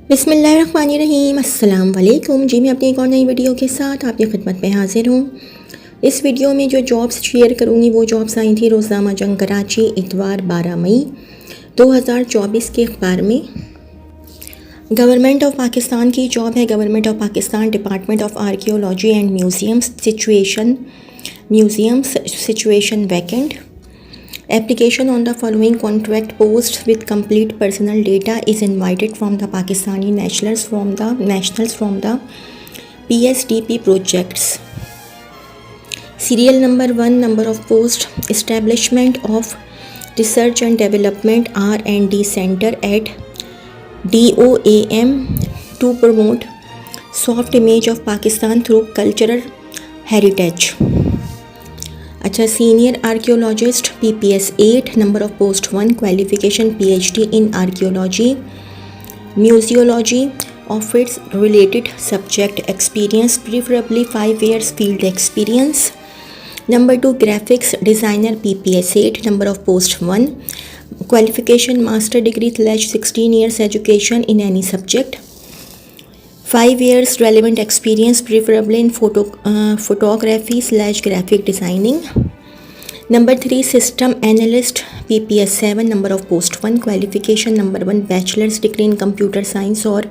बिस्मिल्लाहिर्रहमानिर्रहीम। अस्सलाम वालेकुम जी। मैं अपनी एक और नई वीडियो के साथ आपकी खिदमत में हाजिर हूँ। इस वीडियो में जो जॉब्स शेयर करूँगी वो जॉब्स आई थी रोज़नामा जंग कराची इतवार 12 मई 2024 के अखबार में। गवर्नमेंट ऑफ पाकिस्तान की जॉब है। Government of Pakistan department of archaeology and museums situation vacant. Application on the following contract posts with complete personal data is invited from the Pakistani nationals from the PSDP projects. Serial number 1, number of post, establishment of research and development R&D center at DOAM to promote soft image of Pakistan through cultural heritage. अच्छा, senior archaeologist PPS 8, number of post 1, qualification PhD in archaeology museology of its related subject, experience preferably 5 years field experience. Number 2, graphics designer PPS 8, number of post 1, qualification master degree / 16 years education in any subject, 5 years relevant experience preferably in photography / graphic designing. Number 3, system analyst PPS 7, number of post 1, qualification number 1, bachelor's degree in computer science or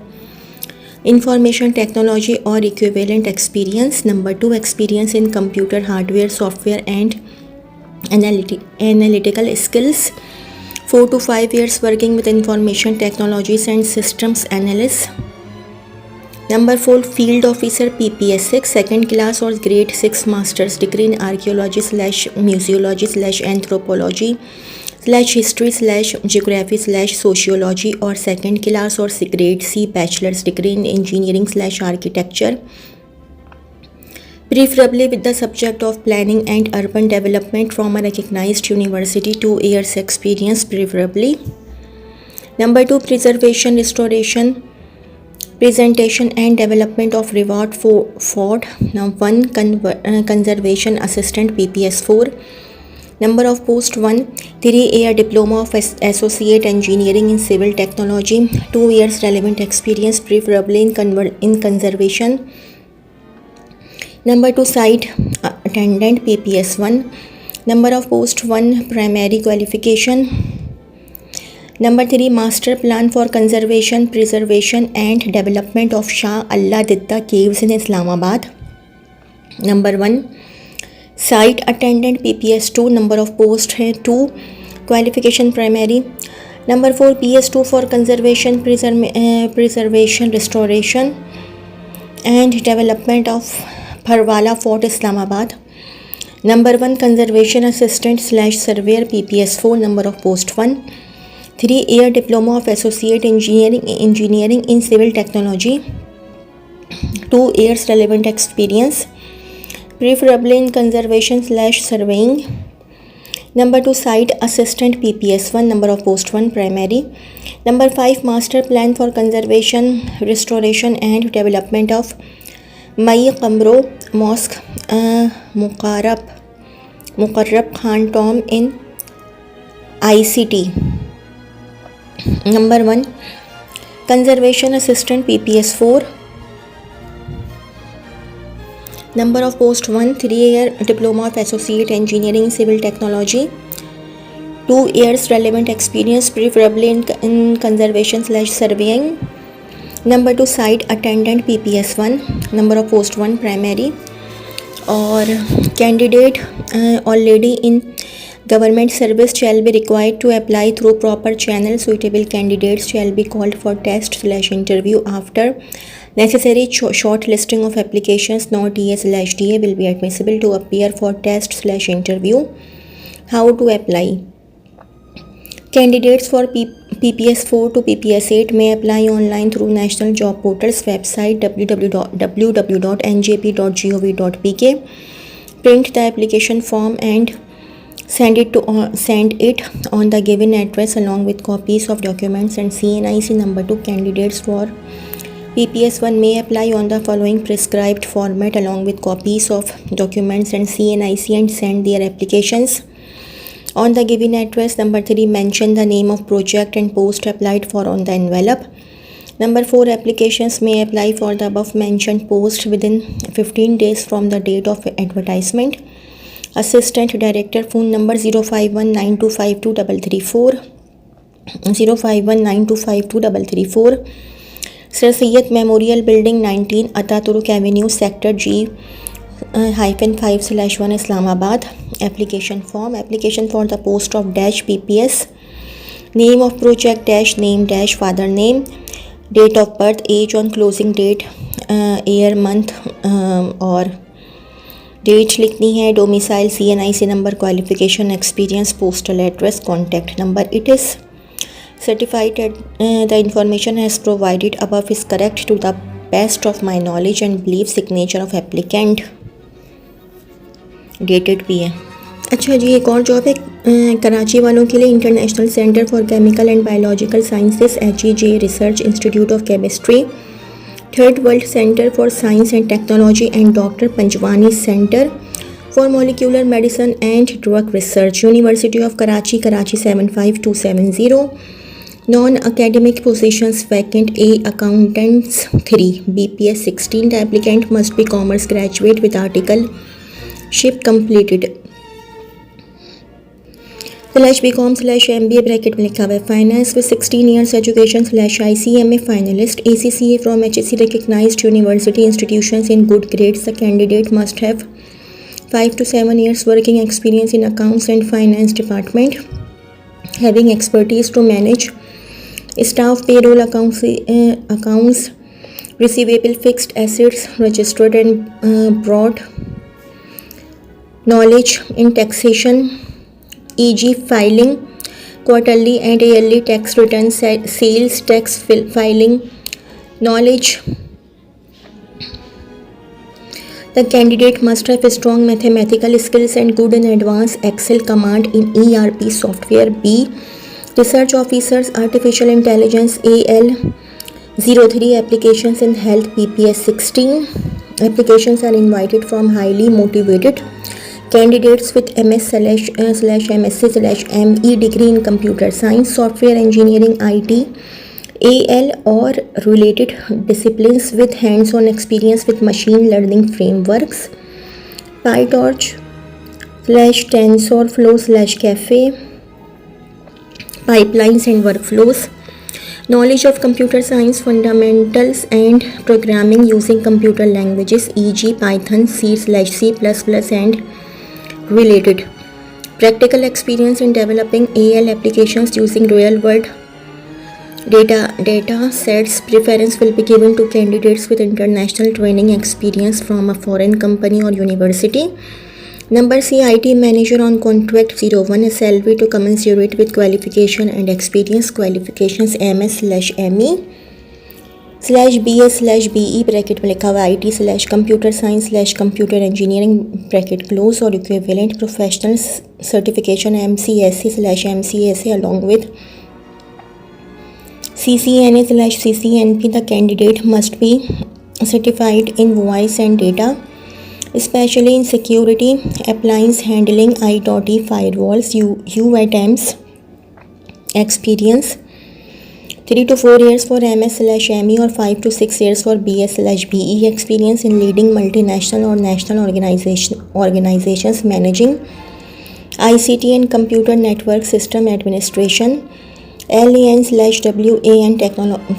information technology or equivalent experience. Number 2, experience in computer hardware, software and analytical skills, 4 to 5 years working with information technologies and systems analysts. Number 4, field officer PPS 6, second class or grade 6 master's degree in archaeology / museology / anthropology / history / geography / sociology or second class or grade C bachelor's degree in engineering / architecture, preferably with the subject of planning and urban development from a recognized university, 2 years experience preferably. Number 2, preservation, restoration, presentation and development of reward fort. Now 1, conservation assistant PPS 4, number of post 1, 3-year diploma of associate engineering in civil technology, 2 years relevant experience preferably in conservation. Number 2, site attendant PPS 1, number of post 1, primary qualification. Number 3, master plan for conservation, preservation and development of Shah Alladidda caves in Islamabad. Number 1, site attendant PPS 2, number of post है 2, qualification primary. Number 4, PS 2 for conservation, preservation, restoration and development of Parwala Fort, Islamabad. Number 1, conservation assistant / surveyor PPS 4, number of post 1, 3-year diploma of associate engineering in civil technology, 2 years relevant experience preferably in conservation / surveying. Number 2, site assistant PPS 1, number of post 1, primary. Number 5, master plan for conservation, restoration and development of Mai Qamro Mosque, Muqarrab Khan Tomb in ICT. Number 1, conservation assistant PPS 4, number of post 1, 3-year diploma of associate engineering in civil technology, 2 years relevant experience preferably in conservation / surveying. Number 2, site attendant PPS 1, number of post 1, primary. और candidate already in government service shall be required to apply through proper channel. Suitable candidates shall be called for test / interview. After necessary short listing of applications, no TA/DA will be admissible to appear for test / interview. How to apply? Candidates for PPS 4 to PPS 8 may apply online through National Job Portal's website www.njp.gov.pk. Print the application form and send it on the given address along with copies of documents and CNIC. Number 2, candidates for PPS 1 may apply on the following prescribed format along with copies of documents and CNIC and send their applications on the given address. Number 3, mention the name of project and post applied for on the envelope. Number 4, applications may apply for the above mentioned post within 15 days from the date of advertisement. Assistant Director, phone number 0519252334, 0519252334. Sir Syed Memorial Building, 19 Ataturk Avenue, Sector G-5/1, Islamabad. Application form. Application for the post of dash PPS. Name of project dash name dash father name. Date of birth, age on closing date, year, month और date लिखनी है. Domicile, CNIC number, qualification, experience, postal address, contact number. It is certified that the information has provided above is correct to the best of my knowledge and belief. Signature of applicant. Dated भी है. अच्छा जी, एक और job है कराची वालों के लिए. International centre for chemical and biological sciences, HEJ research institute of chemistry, third world centre for science and technology and doctor Panjwani centre for molecular medicine and drug research, university of Karachi, Karachi 75270. Non academic positions vacant. A accountants 3, BPS 16. The applicant must be commerce graduate with articleship completed. /BCom/MBA bracket में लिखा हुआ है. Finance with 16 years education /ICMA finalist. ACCA from HSC recognized university institutions in good grades. The candidate must have 5 to 7 years working experience in accounts and finance department, having expertise to manage staff, payroll, accounts receivable, fixed assets, registered and broad knowledge in taxation, e.g. filing quarterly and yearly tax returns, sales tax filing knowledge. The candidate must have strong mathematical skills and good in advanced Excel command in ERP software. B. Research officers, artificial intelligence, AL03. Applications in health, PPS 16. Applications are invited from highly motivated candidates with MS/MSc/ME degree in computer science, software engineering, IT, AL or related disciplines with hands-on experience with machine learning frameworks, PyTorch/TensorFlow/Caffe, pipelines and workflows. Knowledge of computer science fundamentals and programming using computer languages, e.g. Python, C/C++ and related. Practical experience in developing AL applications using real-world data sets. Preference will be given to candidates with international training experience from a foreign company or university. Number C, IT manager on contract 01. Salary to commensurate with qualification and experience. Qualifications MS/ME/BS/BE bracket में लिखा हुआ IT/computer science/computer engineering bracket close और equivalent professional certification MCSE/MCSA along with CCNA/CCNP. The candidate must be certified in voice and data, especially in security, appliance handling, IoT, firewalls, UATMs. Experience 3 to 4 years for MS/ME or 5 to 6 years for BS/BE. Experience in leading multinational or national organizations managing ICT and computer network system administration, LAN/WAN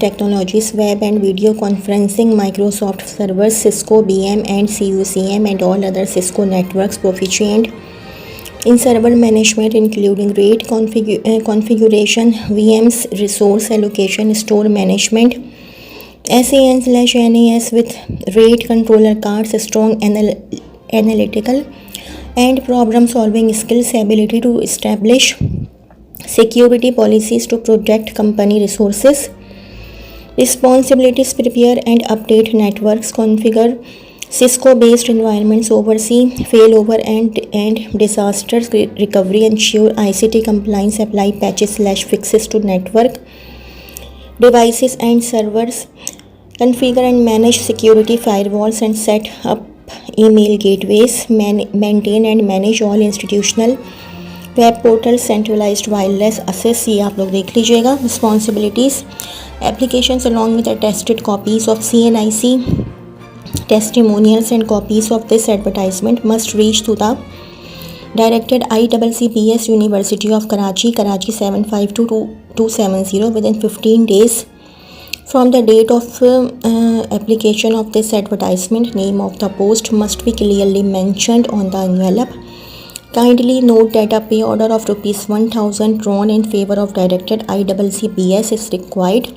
technologies, web and video conferencing, Microsoft servers, Cisco, BM and CUCM and all other Cisco networks. Proficient in server management including RAID configuration, VMs, resource allocation, store management, SAN/NAS with RAID controller cards. Strong analytical and problem solving skills, ability to establish security policies to protect company resources. Responsibilities: prepare and update networks, configure Cisco-based environments, oversee failover and disaster recovery, ensure ICT compliance, apply patches/fixes to network devices and servers, configure and manage security firewalls and set up email gateways, maintain and manage all institutional web portal, centralised wireless assess. ये आप लोग देख लीजिएगा. Responsibilities: Applications along with attested copies of CNIC testimonials and copies of this advertisement must reach to the Directed ICCBS University of Karachi, Karachi 752270 within 15 days from the date of application of this advertisement. Name of the post must be clearly mentioned on the envelope. Kindly note that a pay order of ₹1,000 drawn in favor of Directed ICCBS is required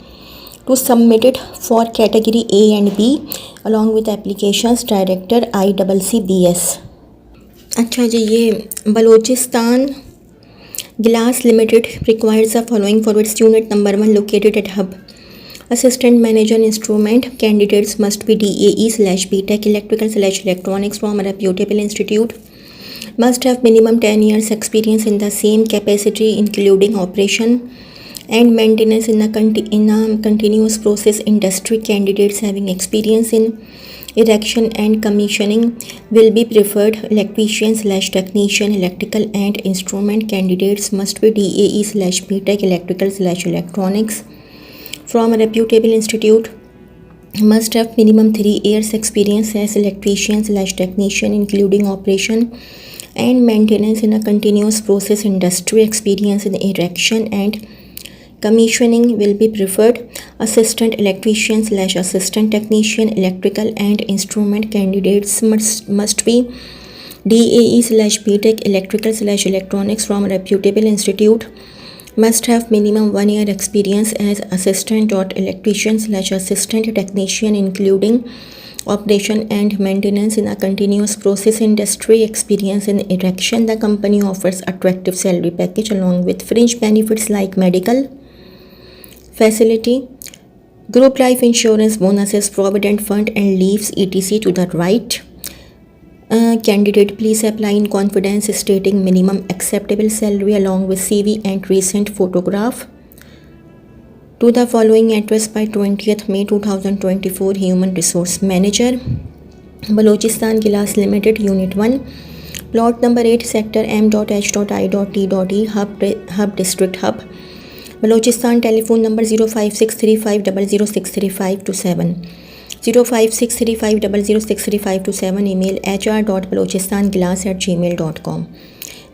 to submit it for category A and B along with applications Director ICCBS. अच्छा जी, ये बलोचिस्तान गिलास limited requires the following for its unit number 1 located at Hub. Assistant Manager Instrument candidates must be DAE/BTech Electrical/Electronics from a reputable institute. Must have minimum 10 years experience in the same capacity including operation and maintenance in a continuous process industry. Candidates having experience in erection and commissioning will be preferred. Electrician/technician electrical and instrument candidates must be DAE/BTech Electrical/Electronics from a reputable institute. Must have minimum 3 years experience as electrician/technician including operation and maintenance in a continuous process industry. Experience in erection and commissioning will be preferred. Assistant electrician/assistant technician electrical and instrument candidates must be DAE/BTech Electrical/Electronics from a reputable institute. Must have minimum 1 year experience as assistant/electrician/assistant technician including operation and maintenance in a continuous process industry. Experience in erection. The company offers attractive salary package along with fringe benefits like medical facility, group life insurance, bonuses, provident fund and leaves etc. to the right. Candidate please apply in confidence stating minimum acceptable salary along with CV and recent photograph to the following address by 20th May 2024. Human Resource Manager, Balochistan Gilas Limited, Unit 1, Plot number 8, Sector M.H.I.T.E, Hub District Hub, Balochistan. Telephone number 056350063527, 056350063527. Email hr.balochistan.gilas@gmail.com.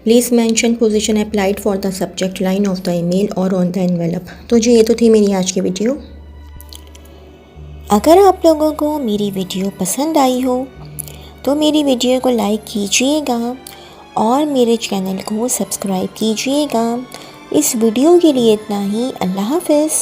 Please mention position applied for the subject line of the email or on the envelope. तो जी, ये तो थी मेरी आज की video. अगर आप लोगों को मेरी वीडियो पसंद आई हो तो मेरी वीडियो को लाइक कीजिएगा और मेरे चैनल को सब्सक्राइब कीजिएगा. इस वीडियो के लिए इतना ही. अल्लाह हाफ़िज़.